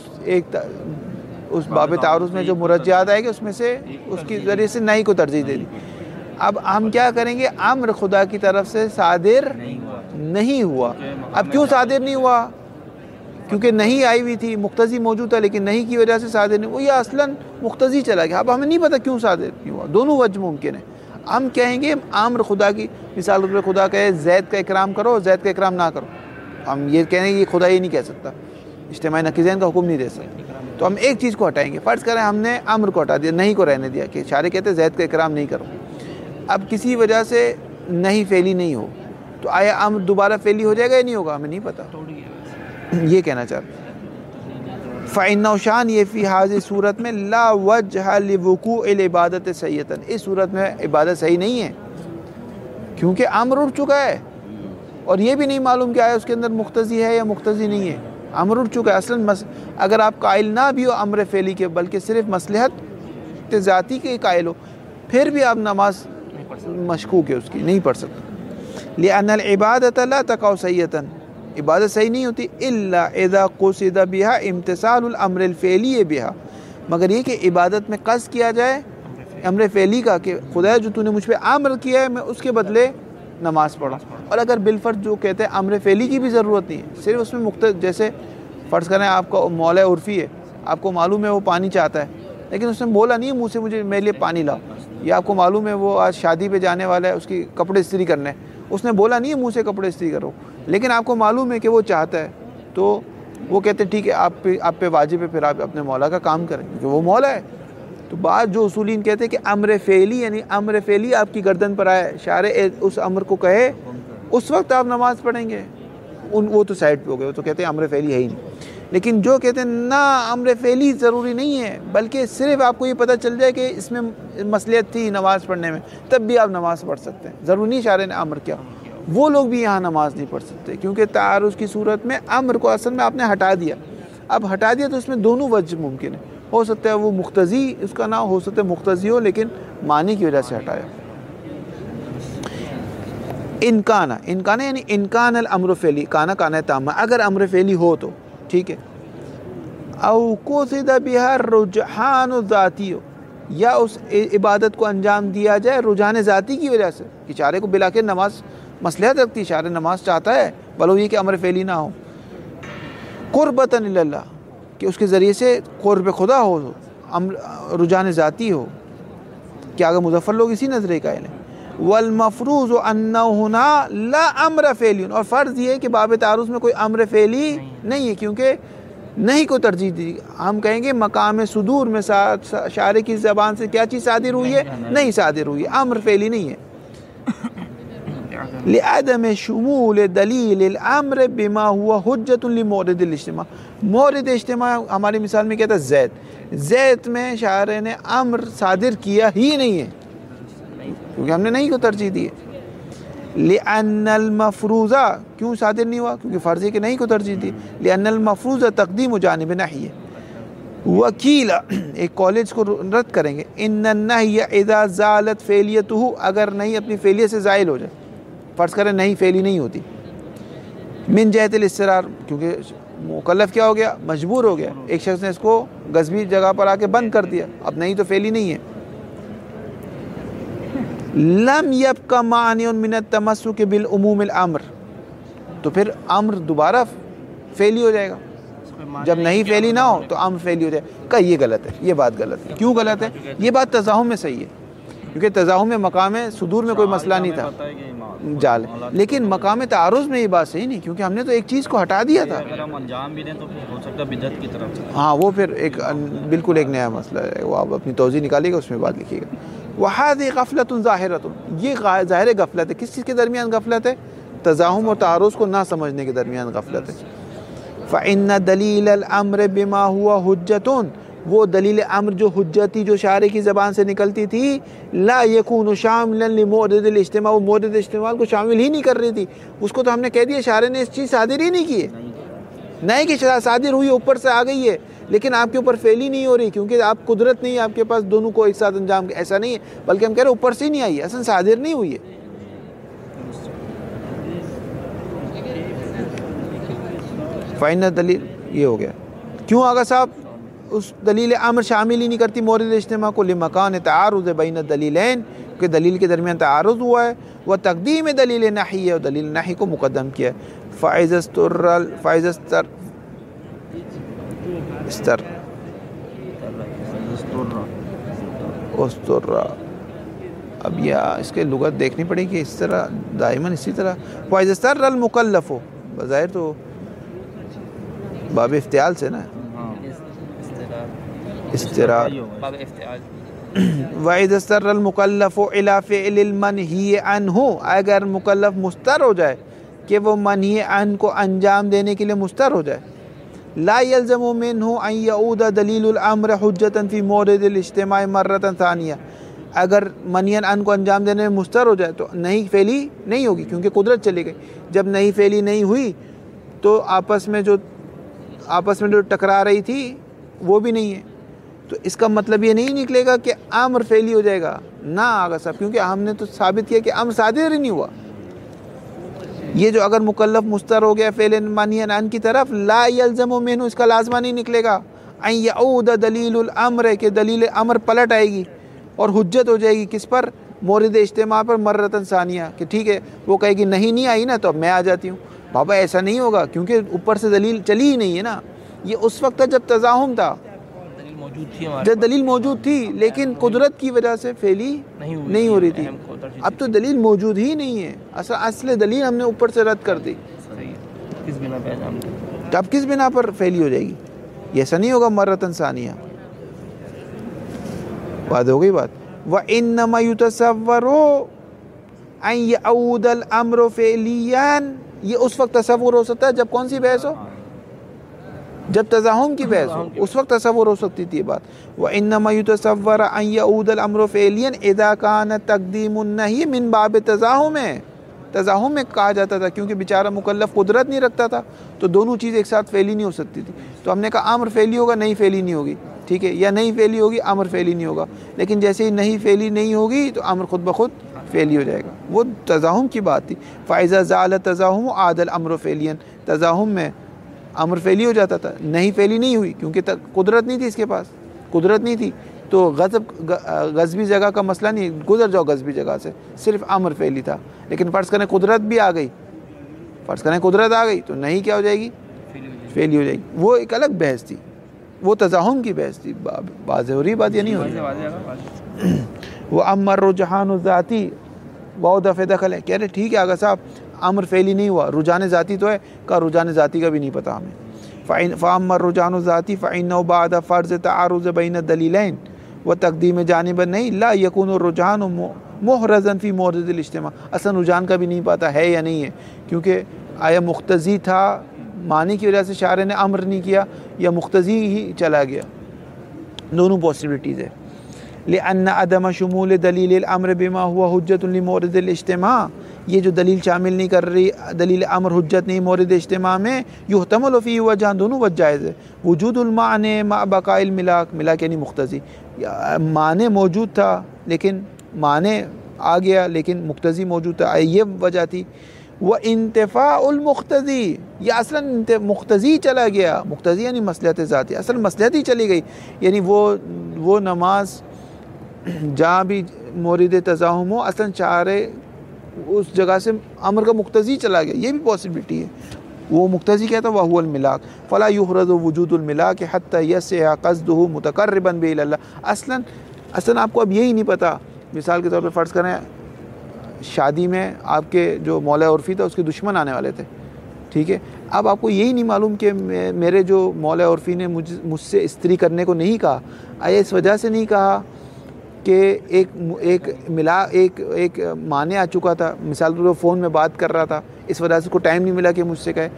اس باب تعارض میں جو مرجحات آئے گی اس میں سے اس کی ذریعے سے نہیں کو ترجیح دے دی۔ اب ہم کیا کریں گے، امر خدا کی طرف سے صادر نہیں ہوا، اب کیوں صادر نہیں ہوا؟ کیونکہ نہیں آئی ہوئی تھی، مقتضی موجود تھا لیکن نہیں کی وجہ سے صادر نہیں ہوا، یا اصلاً مقتضی چلا گیا، اب ہمیں نہیں پتہ کیوں صادر نہیں ہوا، دونوں وجہ ممکن ہے۔ ہم کہیں گے امر خدا کی، مثال کے طور پر خدا کہے زید کا اکرام کرو، زید کا اکرام نہ کرو، ہم یہ کہیں گے کہ خدا یہ نہیں کہہ سکتا، اجتماعی نقیضین کا حکم نہیں دے سکتا، تو ہم ایک چیز کو ہٹائیں گے، فرض کریں ہم نے امر کو ہٹا دیا، نہیں کو رہنے دیا، کہ شارع کہتے ہیں زید کا اکرام نہیں کرو، اب کسی وجہ سے نہیں فعلی نہیں ہو، تو آیا امر دوبارہ فعلی ہو جائے گا یا نہیں ہوگا، ہمیں نہیں پتہ، یہ کہنا چاہتے ہیں۔ فَإِنَّهُ شان یہ فی حاضر صورت میں لا وجہ لوقوع العبادت صحیحۃ، اس صورت میں عبادت صحیح نہیں ہے، کیونکہ امر اٹھ چکا ہے، اور یہ بھی نہیں معلوم کہ آیا اس کے اندر مقتضی ہے یا مقتضی نہیں ہے، امر اٹھ چکا ہے، اصلاً اگر آپ قائل نہ بھی ہو امر فعلی کے بلکہ صرف مصلحت ذاتی کے قائل ہو، پھر بھی آپ نماز مشکوک ہے اس کی، نہیں پڑھ سکتے، لأن العبادۃ لا تقع صحیحۃ، عبادت صحیح نہیں ہوتی الا اذا قصد بها امتثال الامر الفعلی بها، مگر یہ کہ عبادت میں قصد کیا جائے امر فعلی کا، کہ خدا جو تو نے مجھ پہ امر کیا ہے میں اس کے بدلے نماز پڑھا، اور اگر بالفرض جو کہتے ہیں امر فعلی کی بھی ضرورت نہیں ہے، صرف اس میں جیسے فرض کریں آپ کا مولا عرفی ہے، آپ کو معلوم ہے وہ پانی چاہتا ہے لیکن اس نے بولا نہیں منہ سے مجھے میرے لیے پانی لاؤ، یا آپ کو معلوم ہے وہ آج شادی پہ جانے والا ہے، اس کی کپڑے استری کرنے، اس نے بولا نہیں منہ سے کپڑے استری کرو، لیکن آپ کو معلوم ہے کہ وہ چاہتا ہے، تو وہ کہتے ہیں ٹھیک ہے آپ پہ واجب ہے، پھر آپ اپنے مولا کا کام کریں کیونکہ وہ مولا ہے۔ تو بعض جو اصولین کہتے ہیں کہ امر فعلی، یعنی امر فعلی آپ کی گردن پر آئے، شارع اس امر کو کہے اس وقت آپ نماز پڑھیں گے، وہ تو سائڈ پہ ہو گئے، وہ تو کہتے ہیں امر فعلی ہے ہی نہیں، لیکن جو کہتے ہیں نہ امر فعلی ضروری نہیں ہے، بلکہ صرف آپ کو یہ پتہ چل جائے کہ اس میں مصلحت تھی نماز پڑھنے میں، تب بھی آپ نماز پڑھ سکتے ہیں، ضروری نہیں شارع نے امر کیا، وہ لوگ بھی یہاں نماز نہیں پڑھ سکتے، کیونکہ تعارض کی صورت میں امر کو اصل میں آپ نے ہٹا دیا. اب ہٹا دیا تو اس میں دونوں وجہ ممکن ہے، ہو سکتا ہے وہ مقتضی اس کا نام ہو سکتا ہے مقتضی ہو لیکن معنی کی وجہ سے ہٹایا. انکانا یعنی انکان الامر فعلی، کانا تامہ، اگر امر فعلی ہو تو ٹھیک ہے. او قصد بها الرجحان الذاتی، یا اس عبادت کو انجام دیا جائے رجحان ذاتی کی وجہ سے، کہ چارے کو بلاخر نماز مصلحت رکھتی، چارے نماز چاہتا ہے بلو یہ کہ امر فعلی نہ ہو. قربتاً اللہ، کہ اس کے ذریعے سے قرب خدا ہو، رجحان ذاتی ہو، کہ اگر مظفر لوگ اسی نظریے قائل ہیں. والمفروض انہ ہنا لا امر فعلی، اور فرض یہ ہے کہ باب تعارض میں کوئی امر فعلی نہیں ہے، کیونکہ نہیں کو ترجیح دی. ہم کہیں گے مقام صدور میں شارع کی زبان سے کیا چیز صادر ہوئی ہے؟ نہیں صادر ہوئی ہے، امر فعلی نہیں ہے. لعدم شمول دلیل الامر بما هو حجت لمورد الاجتماع، مورد اجتماع ہماری مثال میں کہتا ہے زید میں شارع نے امر صادر کیا ہی نہیں ہے، کیونکہ ہم نے نہیں کو ترجیح دی ہے. لأن المفروضہ، کیوں صادر نہیں ہوا؟ کیونکہ فرضی کہ نہیں کو ترجیح دی. لأن المفروضہ تقدیم جانب نحی ہے. وکیل ایک کالج کو رد کریں گے، ان النحی اذا زالت فعلیتہ، اگر نہیں اپنی فعلیت سے زائل ہو جائے، فرض کریں نہیں فعلی نہیں ہوتی، من جہت الاضطرار، کیونکہ مکلف کیا ہو گیا؟ مجبور ہو گیا، ایک شخص نے اس کو غصبی جگہ پر آ کے بند کر دیا، اب نہیں تو فعلی نہیں ہے. لم یبق مانع من التمسک بالعموم الامر، تو پھر امر دوبارہ فعلی ہو جائے گا. جب نہیں فعلی نہ ہو تو امر فعلی ہو جائے گا. یہ غلط ہے، یہ بات غلط ہے. کیوں غلط ہے؟ یہ بات تزاحم میں صحیح ہے، کیونکہ تزاحم میں مقام صدور میں کوئی مسئلہ نہیں تھا، جال ہے. لیکن مقام تعارض میں یہ بات صحیح نہیں، کیونکہ ہم نے تو ایک چیز کو ہٹا دیا تھا. اگر ہم انجام بھی دیں تو پھر ہو سکتا ہے بدعت کی طرف سے. ہاں وہ پھر ایک بالکل ایک نیا مسئلہ ہے، وہ آپ اپنی توضیح نکالیے گا، اس میں بات لکھیے گا. وَهَذِهِ غَفْلَةٌ ظَاهِرَةٌ، یہ ظاہر غفلت ہے. کس چیز کے درمیان غفلت ہے؟ تزاحم اور تعارض کو نہ سمجھنے کے درمیان غفلت ہے. فَإِنَّ دَلِيلَ الْأَمْرِ بِمَا هُوَ حُجَّةٌ، وہ دلیل امر جو حجتی جو شارع کی زبان سے نکلتی تھی، لا یکون شاملا لمورد الاجتماع، وہ مورد اجتماع کو شامل ہی نہیں کر رہی تھی. اس کو تو ہم نے کہہ دیا شارع نے اس چیز صادر ہی نہیں کی ہے، نہیں کہ صادر ہوئی اوپر سے آ گئی ہے، لیکن آپ کے اوپر فعلی نہیں ہو رہی، کیونکہ آپ قدرت نہیں ہے آپ کے پاس دونوں کو ایک ساتھ انجام، ایسا نہیں ہے، بلکہ ہم کہہ رہے اوپر سے ہی نہیں آئی ہے، اصلا صادر نہیں ہوئی ہے. فائنل دلیل یہ ہو گیا. کیوں آگا صاحب اس دلیل امر شامل ہی نہیں کرتی مورد اجتماع کو؟ لمکان تعارض بین الدلیلین، کہ دلیل کے درمیان تعارض ہوا ہے. وہ تقدیم دلیل نحی ہے، اور دلیل نحی کو مقدم کیا ہے. اب یہ اس کے لغت دیکھنی پڑے گی، اس طرح دائماً اسی طرح. فَإِذَا اسْتَرَّ الْمُكَلَّفُ، بظاہر تو باب افتعال سے نا، استرار. وَإِذَا اسْتَرَّ الْمُكَلَّفُ إِلَى فِعْلِ الْمَنْهِيِ عَنْهُ، اگر مکلف مستر ہو جائے کہ وہ منہی عن کو انجام دینے کے لیے مستر ہو جائے، لا يلزم منه ان يعود دلیل الامر حجة في مورد الاجتماع مرة ثانية، اگر منہی عن کو انجام دینے میں مستر ہو جائے تو نہیں فعلی نہیں ہوگی، کیونکہ قدرت چلی گئی. جب نہیں فعلی نہیں ہوئی تو آپس میں جو ٹکرا رہی تھی وہ بھی نہیں ہے. تو اس کا مطلب یہ نہیں نکلے گا کہ امر فعلی ہو جائے گا، نہ آگا صاحب، کیونکہ ہم نے تو ثابت کیا کہ امر صادر ہی نہیں ہوا. یہ جو اگر مکلف مستر ہو گیا فعل منہی عن کی طرف، لا یلزم منہ، اس کا لازمہ نہیں نکلے گا ان یعود دلیل الامر، کہ دلیل امر پلٹ آئے گی اور حجت ہو جائے گی کس پر؟ مورد اجتماع پر مرتن ثانیہ، کہ ٹھیک ہے وہ کہے گی نہیں آئی نا تو اب میں آ جاتی ہوں. بابا ایسا نہیں ہوگا، کیونکہ اوپر سے دلیل چلی ہی نہیں ہے نا. یہ اس وقت جب تزاحم تھا، جب دلیل موجود تھی، لیکن قدرت کی وجہ سے فعلی نہیں ہو رہی تھی. اب تو دلیل موجود ہی نہیں ہے، اصل دلیل ہم نے اوپر سے رد کر دی، اب کس بنا پر فعلی ہو جائے گی؟ یہ ایسا نہیں ہوگا مرتن ثانیہ. بات ہو گئی بات. وَإِنَّمَا يُتَصَوَّرُ أَن يَعُودَ الْأَمْرُ فِعْلِيًّا، یہ اس وقت تصور ہو سکتا ہے جب کون سی بحث ہو؟ جب تزاحم کی بحث ہو، اس وقت تصور ہو سکتی تھی بات. وَإِنَّمَا يُتَصَوَّرُ أَن يَعُودَ الْأَمْرُ فِعْلِيًّا إِذَا كَانَ تَقْدِيمُ النَّهْيِ مِنْ بَابِ التَّزَاحُمِ، تزاحم میں کہا جاتا تھا کیونکہ بیچارہ مکلف قدرت نہیں رکھتا تھا، تو دونوں چیز ایک ساتھ فعلی نہیں ہو سکتی تھی، تو ہم نے کہا امر فعلی ہوگا نہیں فعلی نہیں ہوگی، ٹھیک ہے، یا نہیں فعلی ہوگی امر فعلی نہیں ہوگا، لیکن جیسے ہی نہیں فعلی نہیں ہوگی تو امر خود بخود فعلی ہو جائے گا، وہ تزاحم کی بات تھی۔ فَإِذَا زَالَ التَّزَاحُمُ عَادَ الْأَمْرُ فعلیًا، تزاحم میں امر فعلی ہو جاتا تھا، نہیں فعلی نہیں ہوئی کیونکہ قدرت نہیں تھی، اس کے پاس قدرت نہیں تھی، تو غضبی جگہ کا مسئلہ نہیں، گزر جاؤ غضبی جگہ سے، صرف امر فعلی تھا۔ لیکن فرض کریں قدرت بھی آ گئی، فرض کریں قدرت آ گئی تو نہیں کیا ہو جائے گی؟ فعلی ہو جائے گی، وہ ایک الگ بحث تھی، وہ تزاحم کی بحث تھی، واضح ہو رہی بات یا نہیں ہو رہی؟ وہ امر رجحان ذاتی بہت دفعہ دخل ہے، کہہ رہے ٹھیک ہے آغا صاحب امر فعلی نہیں ہوا، رجحان ذاتی تو ہے، کہا رجحان ذاتی کا بھی نہیں پتہ ہمیں۔ فَأَمَّا الرُّجْحَانُ الذَّاتِي فَإِنَّهُ بَعْدَ فَرْضِ تَعَارُضِ بَيْنَ الدَّلِيلَيْنِ وَتَقْدِيمِ جَانِبٍ نہیں لا يَكُونُ الرُّجْحَانُ مُحْرَزًا فِي مَوْرِدِ الْاجْتِمَاع، اصلا رجحان کا بھی نہیں پتہ ہے یا نہیں ہے، کیونکہ آیا مقتضی تھا معنی کی وجہ سے شارع نے امر نہیں کیا یا مقتضی ہی چلا گیا، دونوں پاسبلٹیز ہے۔ لأن عدم شمول دلیل الامر بما هو حجت لمورد الاجتماع، یہ جو دلیل شامل نہیں کر رہی، دلیل امر حجت نہیں مورد اجتماع میں، یحتمل فی وجہ، دونوں وجہ جائز ہے، وجود المعنی مع بقاء الملاک، ملاک یعنی مقتضی، معنی موجود تھا لیکن معنی آ گیا لیکن مقتضی موجود تھا، یہ وجہ تھی۔ وانتفاء المقتضی، یہ اصلا مقتضی چلا گیا، مقتضی یعنی مصلحت ذاتی، اصلا مصلحت ہی چلی گئی، یعنی وہ نماز جہاں بھی مورد تزاحم ہو اصلا شارع اس جگہ سے امر کا مقتضی چلا گیا، یہ بھی پاسبلٹی ہے۔ وہ مقتضی کہتا ہے وَهُوَ الْمِلَاك فَلَا يُحْرَزُ وُجُودُ الْمِلَاكِ حَتَّى يَسِعَ قَصْدُهُ مُتَقَرِّبًا بِهِ إِلَى اللَّهِ۔ اصلا آپ کو اب یہی نہیں پتا، مثال کے طور پہ فرض کریں شادی میں آپ کے جو مولا عرفی تھا اس کے دشمن آنے والے تھے، ٹھیک ہے، اب آپ کو یہی نہیں معلوم کہ میرے جو مولا عرفی نے مجھ سے استری کرنے کو نہیں کہا، آیا اس وجہ سے نہیں کہا کہ ایک معنی آ چکا تھا، مثال طور پر فون میں بات کر رہا تھا، اس وجہ سے کو ٹائم نہیں ملا کہ مجھ سے کہے،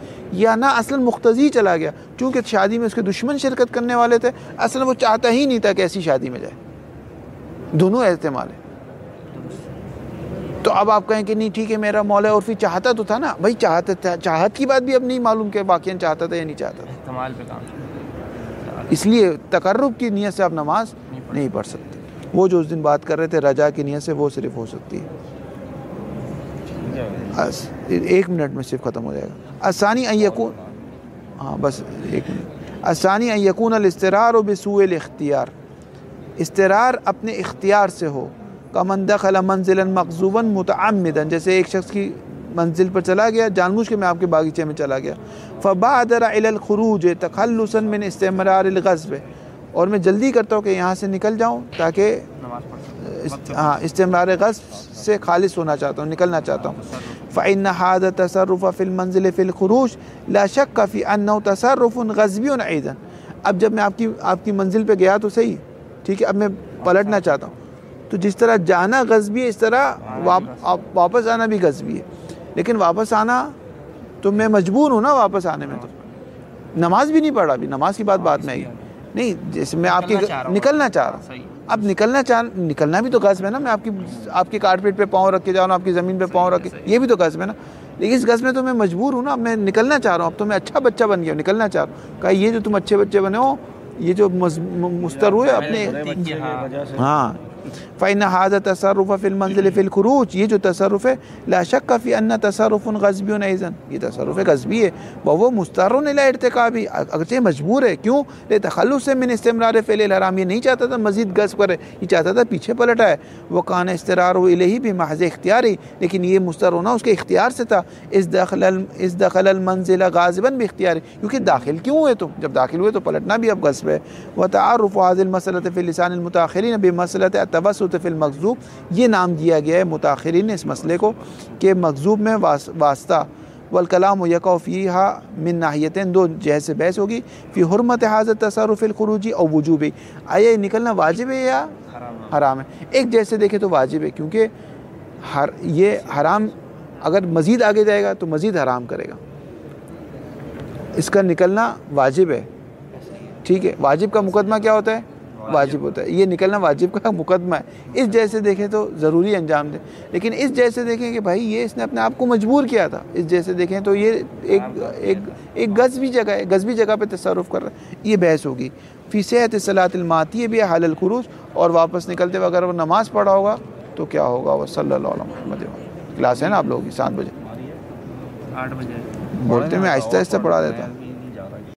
یا نہ اصلا مقتضی چلا گیا، چونکہ شادی میں اس کے دشمن شرکت کرنے والے تھے، اصلا وہ چاہتا ہی نہیں تھا کہ ایسی شادی میں جائے، دونوں احتمال ہے۔ تو اب آپ کہیں کہ نہیں ٹھیک ہے میرا مولا عرفی چاہتا تو تھا نا، بھائی چاہتا تھا، چاہت کی بات بھی اب نہیں معلوم کہ واقعا چاہتا تھا یا نہیں چاہتا تھا، احتمال پہ کام، اس لیے تقرب کی نیت سے آپ نماز نہیں پڑھ سکتے۔ وہ جو اس دن بات کر رہے تھے رجا کی نیت سے، وہ صرف ہو سکتی ہے۔ 1 منٹ میں صرف ختم ہو جائے گا۔ الثانی ان یکون، ہاں بس 1 منٹ۔ الثانی ان یکون الاضطرار بسوء الاختیار، استرار اپنے اختیار سے ہو، کمن دخل منزلا مغصوبا متعمدا، جیسے ایک شخص کی منزل پر چلا گیا جان بوجھ کے، میں آپ کے باغیچے میں چلا گیا، فبادر الى الخروج تخلصا من استمرار الغصب، اور میں جلدی کرتا ہوں کہ یہاں سے نکل جاؤں تاکہ استمرار غصب سے خالص ہونا چاہتا ہوں، نکلنا چاہتا ہوں۔ فإن هذا التصرف في المنزل في الخروج لا شك في أنه تصرف غصبی أيضا، اب جب میں آپ کی منزل پہ گیا تو صحیح، ٹھیک ہے، اب میں پلٹنا چاہتا ہوں، تو جس طرح جانا غصبی ہے اس طرح واپس آنا بھی غصبی ہے، لیکن واپس آنا تو میں مجبور ہوں نا واپس آنے میں، تو نماز بھی نہیں پڑھا، ابھی نماز کی بات میں آئی نہیں، جیسے میں آپ کی نکلنا چاہ رہا ہوں، اب نکلنا بھی تو غصب ہے نا، میں آپ کے کارپیٹ پہ پاؤں رکھ کے جاؤں، آپ کی زمین پہ پاؤں رکھ کے، یہ بھی تو غصب ہے نا، لیکن اس غصب میں تو میں مجبور ہوں نا، اب میں نکلنا چاہ رہا ہوں، اب تو میں اچھا بچہ بن گیا ہوں، نکلنا چاہ رہا ہوں، کہا یہ جو تم اچھے بچے بنے ہو، یہ جو مستر ہوئے اپنے، ہاں فإن هذا تصرف في المنزل في الخروج، یہ جو تصرف ہے لا شک فی ان تصرف غصبی ایضا، یہ تصرف غصبی ہے، وهو مضطر الى ارتکابی، اگرچہ مجبور ہے، کیوں؟ لتخلص من استمرار فعل الحرام، یہ نہیں چاہتا تھا مزید غصب کرے، یہ چاہتا تھا پیچھے پلٹ آئے، وکان استرار الیہ بمحض اختیاری، لیکن یہ مضطر ہونا اس کے اختیار سے تھا، اذ دخل المنزل غاضبا باختیاری، کیونکہ داخل کیوں ہوئے تم، جب داخل ہوئے تو پلٹنا بھی اب غصب ہے۔ وتعارف هذه المسألة في لسان المتأخرين بمسألة التوسط في المغصوب، یہ نام دیا گیا ہے متاخرین نے اس مسئلے کو کہ مغصوب میں واسطہ، والکلام یقع فیہا من ناحیتین، دو جہت سے بحث ہوگی، فی حرمت هذا التصرف الخروجی او وجوبی، آیا نکلنا واجب ہے یا حرام ہے؟ ایک جیسے دیکھے تو واجب ہے، کیونکہ یہ حرام اگر مزید آگے جائے گا تو مزید حرام کرے گا، اس کا نکلنا واجب ہے، ٹھیک ہے، واجب کا مقدمہ کیا ہوتا ہے؟ واجب ہوتا ہے، یہ نکلنا واجب کا مقدمہ ہے۔ اس جیسے دیکھیں تو ضروری انجام دیں، لیکن اس جیسے دیکھیں کہ بھائی یہ اس نے اپنے آپ کو مجبور کیا تھا، اس جیسے دیکھیں تو یہ ایک غصبی جگہ ہے، غصبی جگہ پہ تصرف کر رہا ہے، یہ بحث ہوگی۔ فی صحت الصلاۃ الماتی بھی حال الخروج، اور واپس نکلتے ہوئے اگر وہ نماز پڑھا ہوگا تو کیا ہوگا؟ وہ صلی اللہ علیہ محمد۔ کلاس ہے نا آپ لوگوں کی 7 بجے، 8 بجے بولتے میں آہستہ آہستہ پڑھا دیتا ہوں۔